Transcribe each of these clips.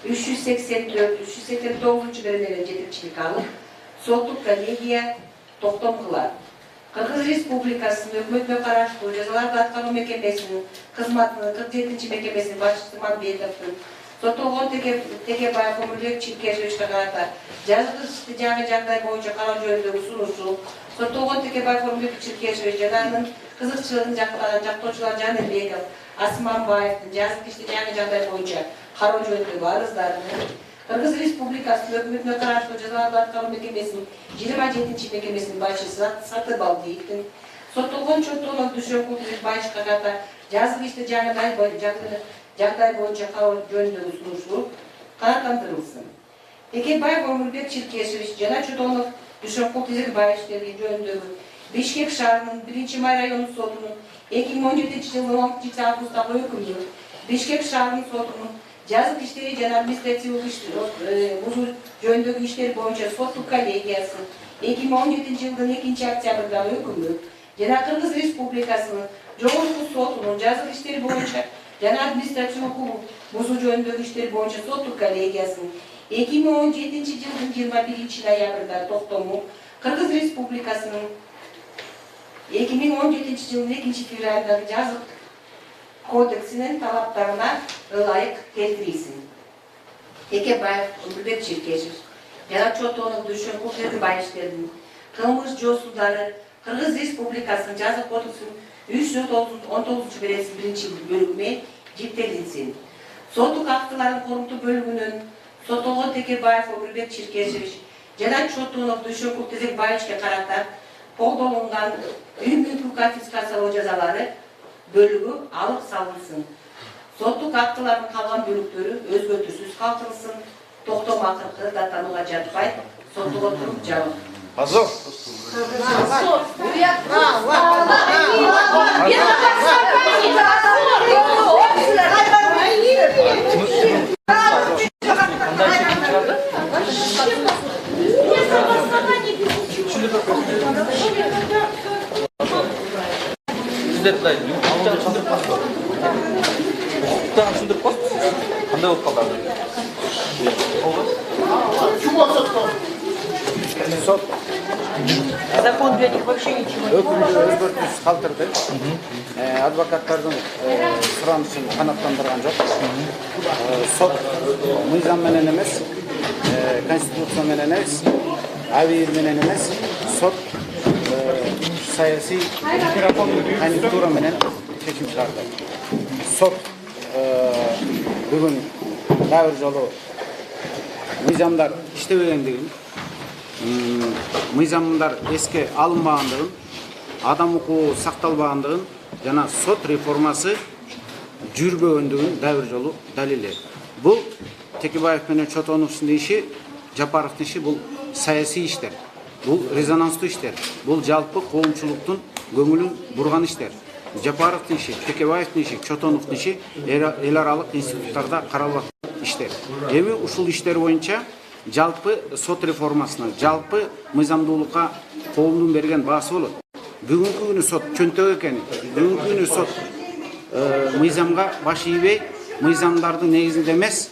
384-389 беренелер жетекчилик алып, соттук коллегия токтом кылат. Кыргыз Республикасынын өкмөтүнө караштуу жазаларды аткаруу мекемесинин кызматынын 47-чи мекемесинин башчысы Мамбетовдун соттолгон Текебаев Өмүрбек Чиркешевичке карата жазгы ишти жаңы жагдай боюнча кароо жөнүндөгү сунушу, соттолгон Текебаев Өмүрбек Чиркешевич жана анын кызыкчылыгын жактаган жактоочулар Жанырбеков, Асманбаевдин жазгы ишти жаңы жагдай боюнча кароо жөнүндөгү арыздарын Кыргыз Республикасынын өкмөтүнө караштуу жазаларды аткаруу мекемесинин 27-чи мекемесинин башчысы Сатыбалдиевдин соттолгон Чотонов Дүйшөнкул Байышка карата жазгы ишти жаңы жагдай боюнча кароо жөнүндөгү сунушу канааттандырылсын. Текебаев Өмүрбек Чиркешевич жана Чотонов Дүйшөнкул Байыштери жөнүндөгү Бишкек шаарынын 1-май райондук сотунун 2017-жылдын 10 августтагы өкүмү, Бишкек шаарынын сотунун жазгы иштери жана административдик бузуу жөнүндөгү иштер боюнча соттук коллегиясы 2017-жылдын 2-октябрдагы өкүмү жана Кыргыз Республикасынын жогорку сотунун жазгы иштери боюнча жана административдик бузуу жөнүндөгү иштер боюнча соттук коллегиясынын 2017-жылдын 21-ноябрдагы токтому Кыргыз Республикасынын 2017-жылдын 2-февралдагы жазык кодексинин талаптарына ылайык келтирилсин. Текебаев Өмүрбек Чиркешев жана Чотонов Дүйшөнкул Байыштердин кылмыш жосудары Кыргыз Республикасынын жазык кодексинин 319 беренесинин 1-бөлүгүнө жиптелинсин. Соттук актылардын корунту бөлүгүнөн соттолгон Текебаев Өмүрбек Чиркешевич жана Чотонов Дүйшөнкул Байышке карата колдонулган үй-мүлкү конфискациялоо жазалары бөлүгү алып салынсын. Соттук актылардын калган бөлүктөрү өзгөртүүсүз калтырылсын. Токтом акыркы даттанууга жатпайт. Соттуга туруп жабык. Азов. Закон для них вообще ничего не өзгөртүүсүз калтырды. Адвокаттардын суранышын канааттандырган жок. Сот мыйзам менен эмес, конституция менен эмес, абийир менен эмес, сот саясий конъюнктура менен чечим чыгарды. Сот бүгүн дагы бир жолу мыйзамдар иштебегендигин, мыйзамдар эске алынбагандыгын, адам укугу сакталбагандыгын жана сот реформасы жүрбөгөндүгүн дагы бир жолу далилдedi. Бул Текебаев менен Чотоновдун иши, Жапаровдун иши бул саясий иштер. Бул резонанстуу иштер. Бул жалпы коомчулуктун көңүлүн бурган иштер. Жапаровдун иши, Текебаевдин иши, Чотоновдун иши эл аралык институттарда каралган иштер. Эми ушул иштер боюнча жалпы сот реформасына, жалпы мыйзамдуулукка коомдун берген баасы болот. Бүгүнкү күнү сот чөнтөк экен. Бүгүнкү күнү сот мыйзамга баш ийбей, мыйзамдардын негизинде эмес,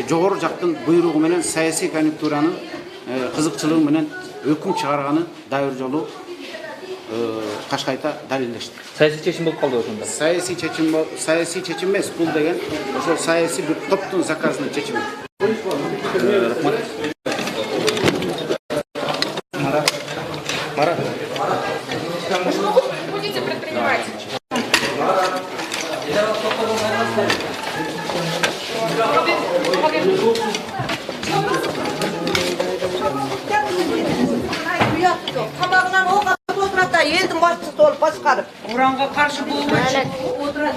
жогору жактын буйругу менен саясий конъюнктуранын кызыкчылыгы менен өкүм чыгарганы дагы бир жолу кашкайта далилдешти. Саясий чечим болуп калды ошондо. Саясий чечим эмес, бул деген ошол саясий бир топтун заказынын чечими. Будете предпринимать. Тамағынан оқ атып отырады да елдің басшысы толып басқарып. Уранга каршы болмочу отурат.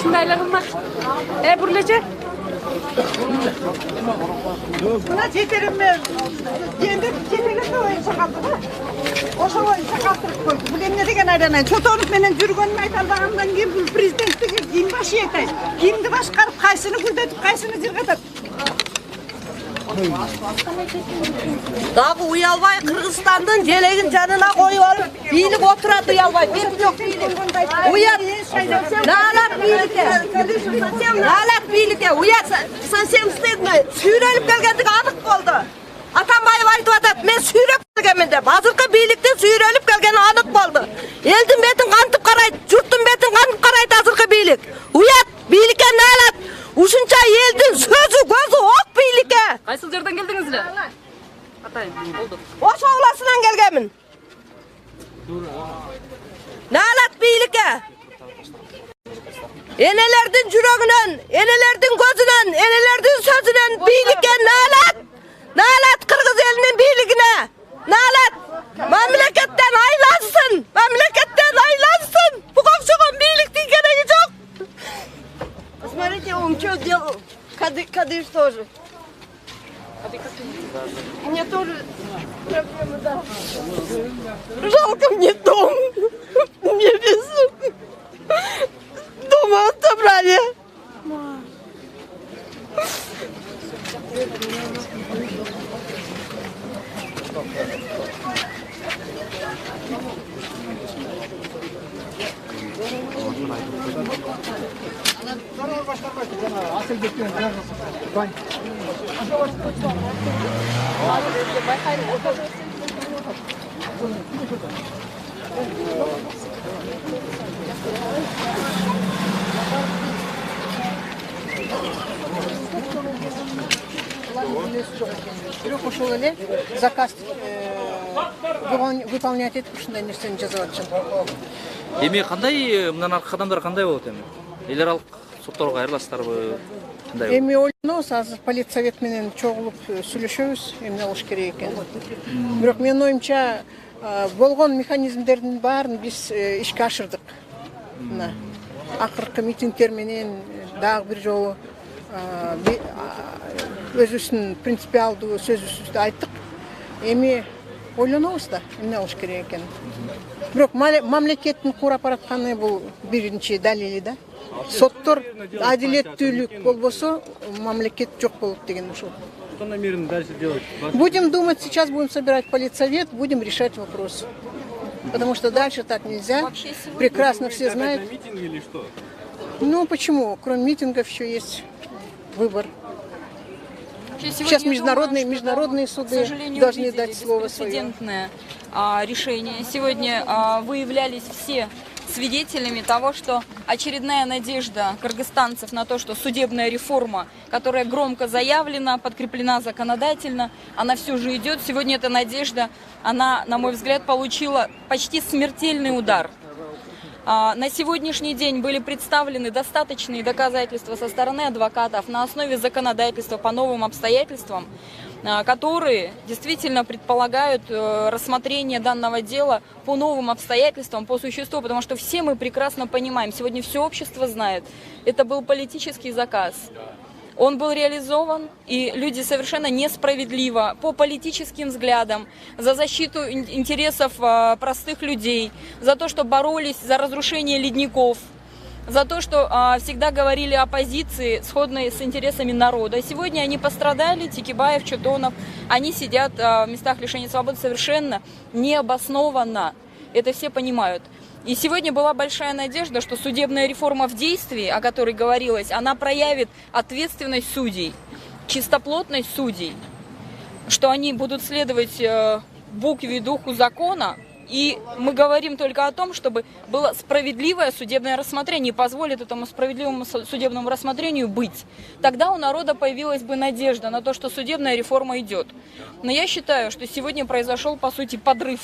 Şundaylarım var. Burlaca. Buna çekerim ben. Yendim çekerim oyuncu kaldı. Oşo oyuncu kaldırıp koydu. Bu ne degen ayranay. Çotoğlup menen жүргөнүн айталбагымдан кийин бул президенттикке ким баш ийет? Кимди башкарып, кайсыны гүлдөтүп, кайсыны жыргатат? Дагы уялбай Кыргызстандын желегин жанына коюп алып, бийлик отурат уялбай. Бир жок бийлик. Уят. Налат бийликке. Налат бийликке. Уят совсем стыдно. Сүйрөлүп келгендиги анык болду. Атамбаев айтып атат, мен сүйрөп келгенмин деп. Азыркы бийликте сүйрөлүп келгени анык болду. Элдин бетин кантип карайт, журттун бетин кантип карайт азыркы бийлик. Уят, бийликке налат. Ушунча элдин сөзү, көзү ок бийликке. Кайсыл жерден келдиңиздер? Атайын, болду. Ошо уласынан келгенмин. Налат бийликке. Энелердин жүрөгүнөн, энелердин көзүнөн, энелердин сөзүнөн бийликке налат. Налат Кыргыз элинин бийлигине. Налат. Мамлекеттен айлансын. Мамлекеттен айлансын. Буга окшогон бийликтин кереги жок. Смотрите, он что делал? Кадыш тоже. Мне тоже проблемы, да. Жалко мне дом. Мне без дома отобрали. Бирок ошол эле заказ выполнять этип ушундай нерсени жазып атышат. Эми кандай мындан аркы кадамдар кандай болот эми? Эл аралык сотторго кайрыласыздарбы? Кандай? Эми ойлонобуз, азыр политсовет менен чогулуп сүйлөшөбүз, эмне кылыш керек экенин. Бирок менин оюмча болгон механизмдердин баарын биз ишке ашырдык. Мына акыркы митингдер менен дагы бир жолу өзүбүздүн принципиалдуу сөзүбүздү айттык. Эми ойлонобуз да, эмне кылыш керек экенин. Бирок мамлекеттин курап баратканы бул биринчи далили да. Соттор адилеттүүлүк болбосо мамлекет жок болот деген ушул. Что намерены дальше делать? Будем думать, сейчас будем собирать политсовет, будем решать вопрос. Потому что дальше так нельзя. Прекрасно все знают. Митинг или что? Ну почему? Кроме митингов еще есть выбор. Сейчас международные суды должны дать слово свое. Прецедентное решение. Сегодня выявлялись все свидетелями того, что очередная надежда кыргызстанцев на то, что судебная реформа, которая громко заявлена, подкреплена законодательно, она все же идет. Сегодня эта надежда, она, на мой взгляд, получила почти смертельный удар. На сегодняшний день были представлены достаточные доказательства со стороны адвокатов на основе законодательства по новым обстоятельствам, которые действительно предполагают рассмотрение данного дела по новым обстоятельствам, по существу, потому что все мы прекрасно понимаем, сегодня все общество знает, это был политический заказ. Он был реализован, и люди совершенно несправедливо, по политическим взглядам, за защиту интересов простых людей, за то, что боролись за разрушение ледников, за то, что всегда говорили о позиции, сходной с интересами народа. Сегодня они пострадали, Текебаев, Чотонов, они сидят в местах лишения свободы совершенно необоснованно. Это все понимают. И сегодня была большая надежда, что судебная реформа в действии, о которой говорилось, она проявит ответственность судей, чистоплотность судей, что они будут следовать букве и духу закона. И мы говорим только о том, чтобы было справедливое судебное рассмотрение, и позволит этому справедливому судебному рассмотрению быть. Тогда у народа появилась бы надежда на то, что судебная реформа идет. Но я считаю, что сегодня произошел, по сути, подрыв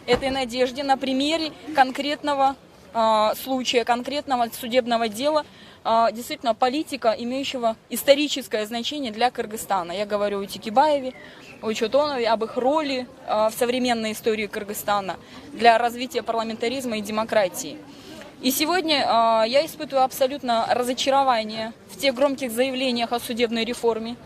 этой надежде на примере конкретного случая, конкретного судебного дела, действительно политика, имеющего историческое значение для Кыргызстана. Я говорю о Текебаеве, о Чотонове, об их роли в современной истории Кыргызстана для развития парламентаризма и демократии. И сегодня я испытываю абсолютно разочарование в тех громких заявлениях о судебной реформе,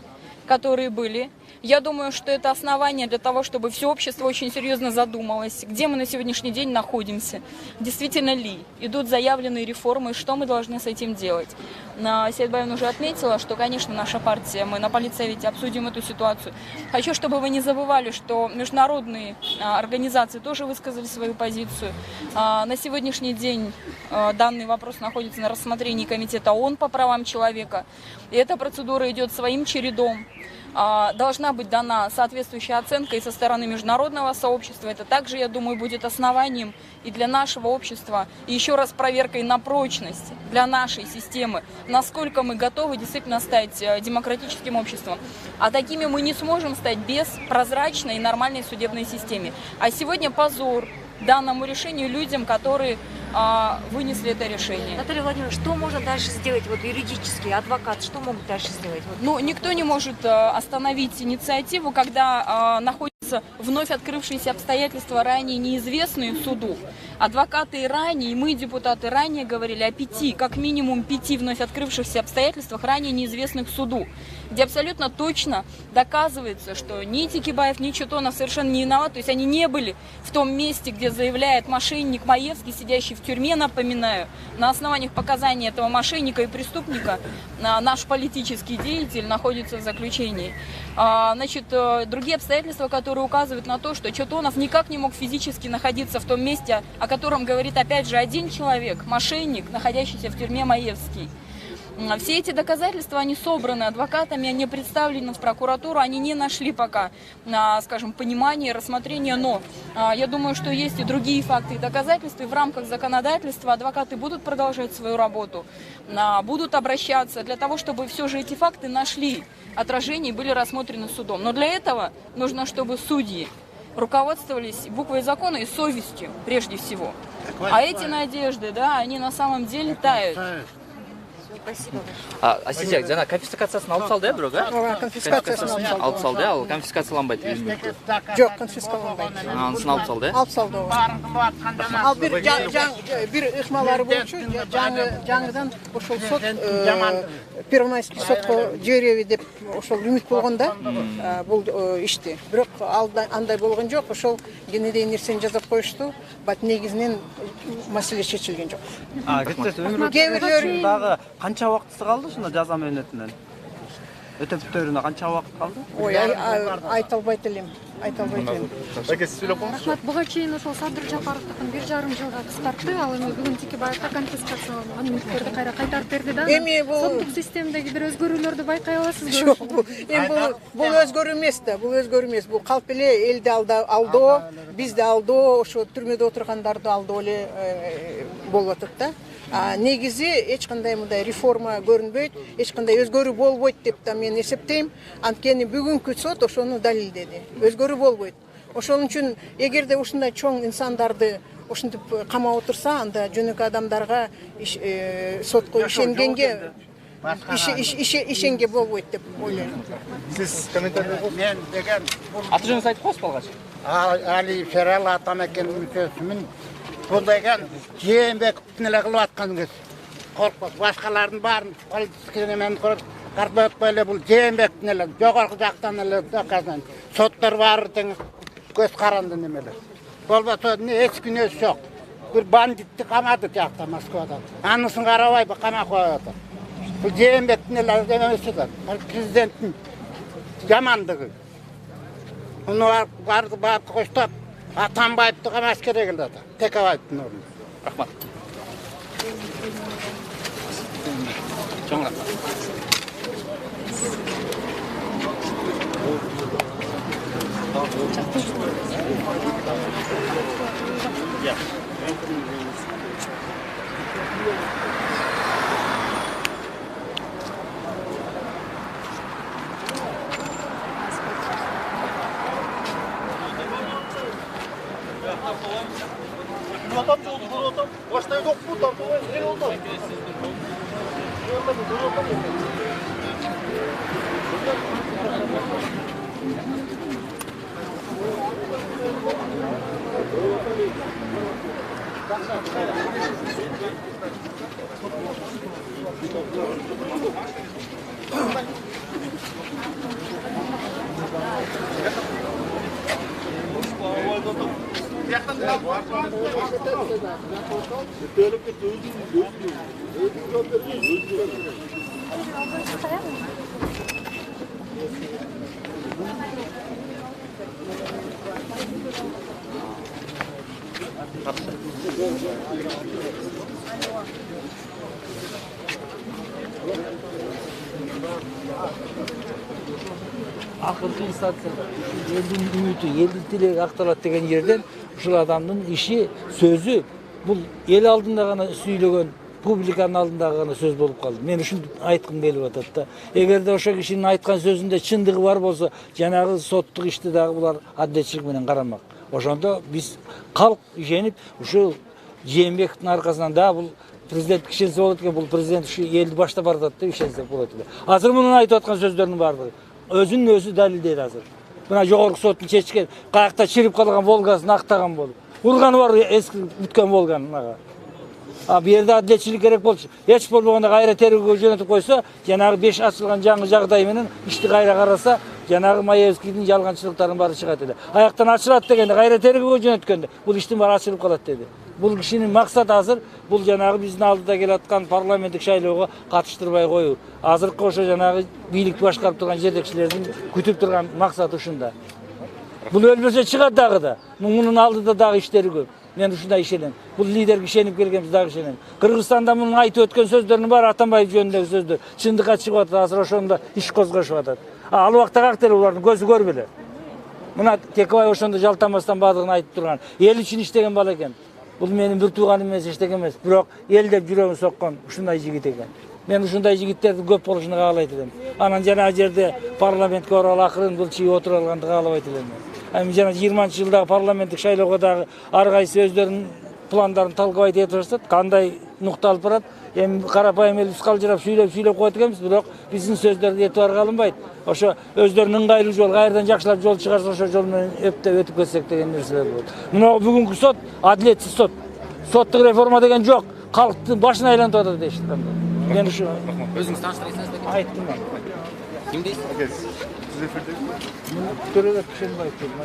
которые были. Я думаю, что это основание для того, чтобы все общество очень серьезно задумалось, где мы на сегодняшний день находимся, действительно ли идут заявленные реформы, и что мы должны с этим делать. Сейтбаевна уже отметила, что, конечно, наша партия, мы на политсовете обсудим эту ситуацию. Хочу, чтобы вы не забывали, что международные организации тоже высказали свою позицию. На сегодняшний день данный вопрос находится на рассмотрении Комитета ООН по правам человека, и эта процедура идет своим чередом. Должна быть дана соответствующая оценка и со стороны международного сообщества. Это также, я думаю, будет основанием и для нашего общества, и еще раз проверкой на прочность для нашей системы, насколько мы готовы действительно стать демократическим обществом. А такими мы не сможем стать без прозрачной и нормальной судебной системы. А сегодня позор данному решению людям, которые вынесли это решение. Наталья Владимировна, что можно дальше сделать, вот юридически, адвокат, что могут дальше сделать? Ну, никто не может остановить инициативу, когда находятся вновь открывшиеся обстоятельства, ранее неизвестные суду. Адвокаты и ранее, и мы, депутаты, ранее говорили о 5, как минимум 5 вновь открывшихся обстоятельствах, ранее неизвестных суду, где абсолютно точно доказывается, что ни Текебаев, ни Чотонов совершенно не виноваты, то есть они не были в том месте, где заявляет мошенник Маевский, сидящий в тюрьме, напоминаю. На основаниях показаний этого мошенника и преступника наш политический деятель находится в заключении. Значит, другие обстоятельства, которые указывают на то, что Чотонов никак не мог физически находиться в том месте, о котором говорит опять же один человек, мошенник, находящийся в тюрьме Маевский. Все эти доказательства, они собраны адвокатами, они представлены в прокуратуру, они не нашли пока, скажем, понимания и рассмотрения, но я думаю, что есть и другие факты и доказательства, и в рамках законодательства адвокаты будут продолжать свою работу, будут обращаться для того, чтобы все же эти факты нашли отражение и были рассмотрены судом. Но для этого нужно, чтобы судьи руководствовались буквой закона и совестью прежде всего. А эти надежды, да, они на самом деле тают. Спасибо. Сизек, жана конфискациясын алып салды, бирок, Ооба, конфискациясын алып салды, ал конфискацияланбайт билинбейт. Жок, конфискаланбайт. Анысын алып салды. Алып салды. Ал бир ыкмалары болчу, жаңыдан ошол сот Первомайский сотко жибереби деп ошол үмүт болгонда бул ишти. Бирок андай болгон жок, ошол кенедей нерсени жазап коюшту, бат негизинен маселе чечилген жок. Кээ дагы канча убактысы калды ушуна жаза мөөнөтүнөн? Өтөп бүттөрүнө канча убакыт калды? Ой, айта албайт элем. Рахмат, буга чейин ошол Садыр Жапаровдукун 1,5 жылга кыскартты, ал эми бүгүн Текебаевга конфискацияланган мүлктөрдү кайра кайтарып берди да. Эми бул соттук системадагы бир өзгөрүүлөрдү байкай аласызбы? Жок, эми бул өзгөрүү эмес да, бул өзгөрүү эмес. Бул калп эле элди алдоо, бизди алдоо, ошо түрмөдө отургандарды алдоо эле болуп атат да. Негизи эч кандай мындай реформа көрүнбөйт, эч кандай өзгөрүү болбойт деп да мен эсептейм. Анткени бүгүнкү сот ошону далилдеди. Өзгөрүү болбойт. Ошон үчүн эгерде ушундай чоң инсандарды ушинтип камап отурса, анда жөнөкөй адамдарга сотко ишенгенге ишенге болбойт деп ойлойм. Сиз комментарий болсун. Мен деген Аты жөнүңүздү айтып коесузбу алгач? Али Ферал атамекен мүчөсүмүн. Бул деген жээнбековдун эле кылып атканыңыз. Коркпос, башкалардын баарын политический мен карпай атпай эле бул жээнбековдун эле жогорку жактан эле доказан. Соттор баары тең көз каранды немелер. Болбосо эч күнөөсү жок. Бир бандитти камады жакта Москвада. Анысын карабай камап коюп атат. Бул жээнбековдун эле эмеси да. Президенттин жамандыгы. Муну баарды коштоп Атамбаевди камаш керек эле да. Текебаевдин ордуна. Рахмат. Чоң рахмат. Там же он, там, ваш тайдок, там, Акыркы инстанция элдин үмүтү, элдин тилеги акталат деген жерден ушул адамдын иши, сөзү бул эл алдында гана сүйлөгөн, публиканын алдында гана сөз болуп калды. Мен ушуну айткым келип атат да. Эгерде ошо кишинин айткан сөзүндө чындыгы бар болсо, жанагы соттук ишти дагы булар адилетчилик менен карамак. Ошондо биз калк ишенип, ушул Жээнбековдун аркасынан да бул президент ишенсе болот экен, бул президент ушу элди баштап баратат деп ишенсек болот эле. Азыр мунун айтып аткан сөздөрүнүн баардыгы өзүнүн өзү далилдейт азыр. Мына жогорку соттун чечкен, каякта чирип калган Волгасын актаган болуп. Урганы бар эски бүткөн Волганы мага. А бу жерде адилетчилик керек болчу. Эч болбогондо кайра тергөөгө жөнөтүп койсо, жанагы 5 ачылган жаңы жагдай менен ишти кайра караса, жанагы Маевскийдин жалганчылыктарынын баары чыгат эле. Аяктан ачылат дегенде, кайра тергөөгө жөнөткөндө бул иштин баары ачылып калат деди. Бул кишинин максаты азыр бул жанагы биздин алдыда келаткан парламенттик шайлоого катыштырбай коюу. Азыркы ошо жанагы бийликти башкарып турган жетекчилердин күтүп турган максаты ушунда. Бул өлбөсө чыгат дагы да. Мунун алдыда дагы иштери көп. Мен ушундай ишенем. Бул лидерге ишенип келгенбиз дагы ишенем. Кыргызстанда мунун айтып өткөн сөздөрүнүн баары Атамбаев жөнүндөгү сөздөр чындыкка чыгып атат, азыр ошондо иш козгошуп атат. Ал убакта как деле булардын көзү көрбөлө. Мына Текебаев ошондо жалтамастан баардыгын айтып турган. Эл үчүн иштеген бала экен. Бул менин бир тууганым эмес, эчтеке эмес. Бирок эл деп жүрөгүн соккон ушундай жигит экен. Мен ушундай жигиттердин көп болушуну каалайт элем. Анан жанагы жерде парламентке барып акырын бул чыйып отура алганды каалабайт элем. Эми жана 20-жылдагы парламенттик шайлоого дагы ар кайсы өздөрүнүн пландарын талкыбайт этип жатат. Кандай нукта алып барат? Эми карапайым элибиз калжырап сүйлөп коет экенбиз, бирок биздин сөздөргө этибарга алынбайт. Ошо өздөрүнүн ыңгайлуу жол, кайерден жакшылап жол чыгарса ошо жол менен өтүп кетсек деген нерселер болот. Мына бүгүнкү сот адилетсиз сот. Соттук реформа деген жок. Калктын башын айлантып атат дейт. Мен ушу өзүңүз тааныштырасыңыз беле? айттым мен. Ким дейсиз? Сиз эфирдеги? Төрөлөп Кишенбаев дедим.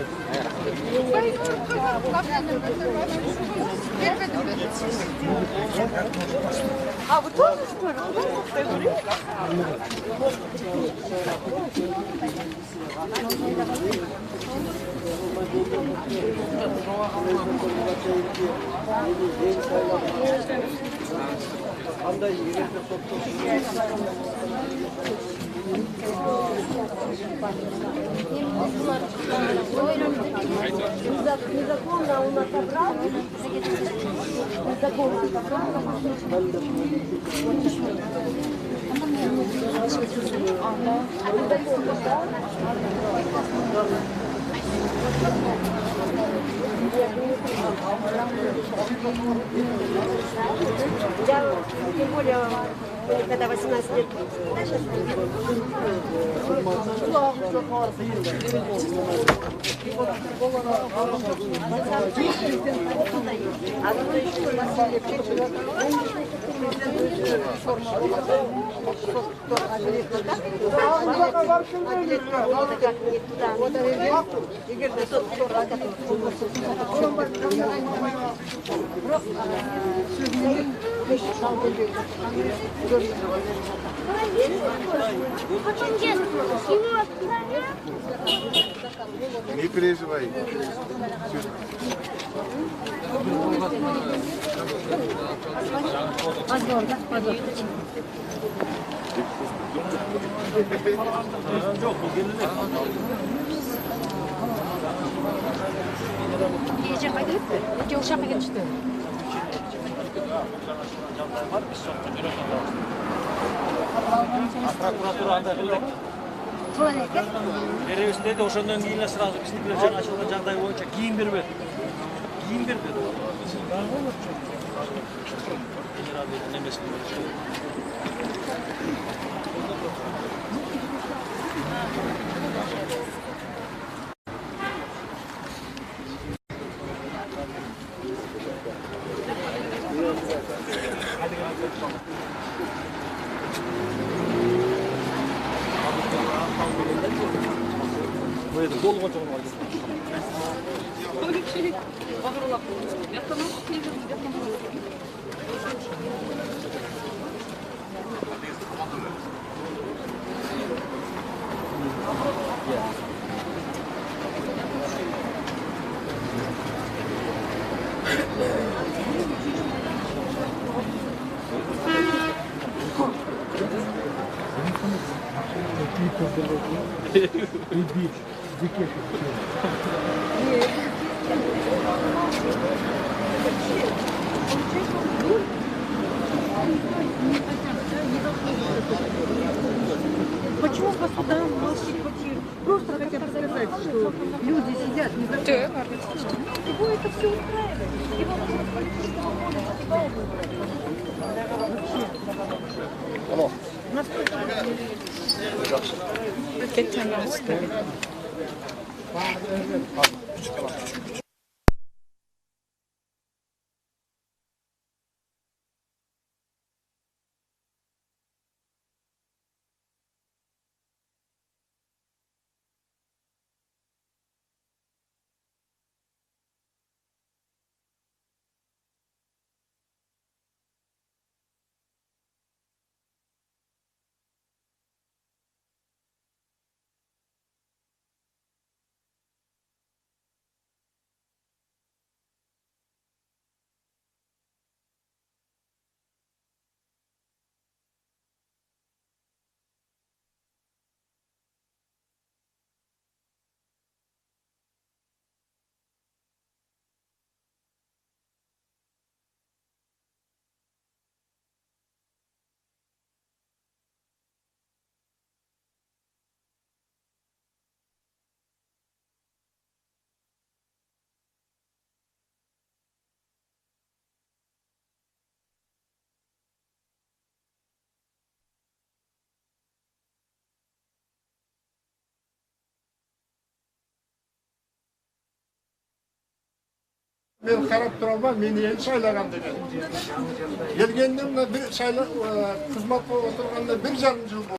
А вы тоже скоро? Незаконно у нас собрал. Незаконно тем более, когда 18 лет. Не переживай. Gece kaydırıp gece uşak'a geçti. Прокуратура андай кылды. Беребизде де ошондон кийин эле сразу биздикилер жаңы ачылган жагдай боюнча кийин бербedi. Почему государство молчит вообще? Просто хотят сказать, что люди сидят не за его это все устраивает. Его нужно с политического поля Мен қарап тұра алмаймын, мені ел сайлаған деген. Келгенде мына бір сайлап қызмет болып отырғанда 1,5 жыл болды.